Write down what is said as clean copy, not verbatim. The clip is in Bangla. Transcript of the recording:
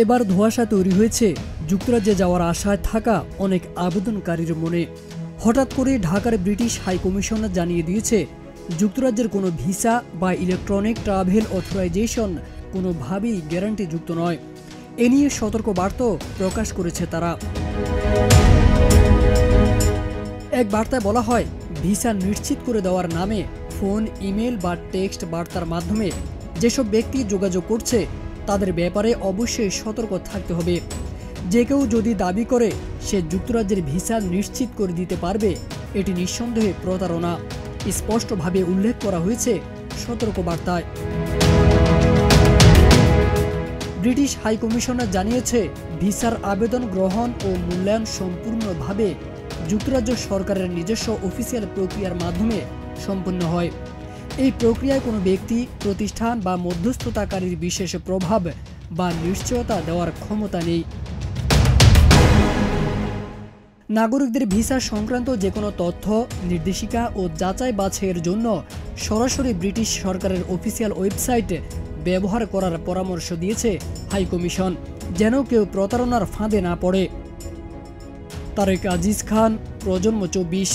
এবার ধোঁয়াশা তৈরি হয়েছে যুক্তরাজ্যে যাওয়ার আশায় থাকা অনেক আবেদনকারীর মনে। হঠাৎ করে ঢাকার ব্রিটিশ হাইকমিশন জানিয়ে দিয়েছে যুক্তরাজ্যের কোনো ভিসা বা ইলেকট্রনিক ট্রাভেল অথরাইজেশন কোনোভাবেই গ্যারান্টিযুক্ত নয়। এ নিয়ে সতর্ক বার্তাও প্রকাশ করেছে তারা। এক বার্তায় বলা হয়, ভিসা নিশ্চিত করে দেওয়ার নামে ফোন, ইমেল বা টেক্সট বার্তার মাধ্যমে যেসব ব্যক্তি যোগাযোগ করছে তাদের ব্যাপারে অবশ্যই সতর্ক থাকতে হবে। যে কেউ যদি দাবি করে সে যুক্তরাজ্যের ভিসা নিশ্চিত করে দিতে পারবে, এটি নিঃসন্দেহে প্রতারণা, স্পষ্টভাবে উল্লেখ করা হয়েছে সতর্কবার্তায়। ব্রিটিশ হাইকমিশনার জানিয়েছে, ভিসার আবেদন গ্রহণ ও মূল্যায়ন সম্পূর্ণভাবে যুক্তরাজ্য সরকারের নিজস্ব অফিসিয়াল প্রক্রিয়ার মাধ্যমে সম্পন্ন হয়। এই প্রক্রিয়ায় কোনো ব্যক্তি, প্রতিষ্ঠান বা মধ্যস্থতাকারীর বিশেষ প্রভাব বা নিশ্চয়তা দেওয়ার ক্ষমতা নেই। নাগরিকদের ভিসা সংক্রান্ত যে কোনো তথ্য, নির্দেশিকা ও যাচাই বাছাইয়ের জন্য সরাসরি ব্রিটিশ সরকারের অফিসিয়াল ওয়েবসাইট ব্যবহার করার পরামর্শ দিয়েছে হাইকমিশন, যেন কেউ প্রতারণার ফাঁদে না পড়ে। তারেক আজিজ খান, প্রজন্ম 24।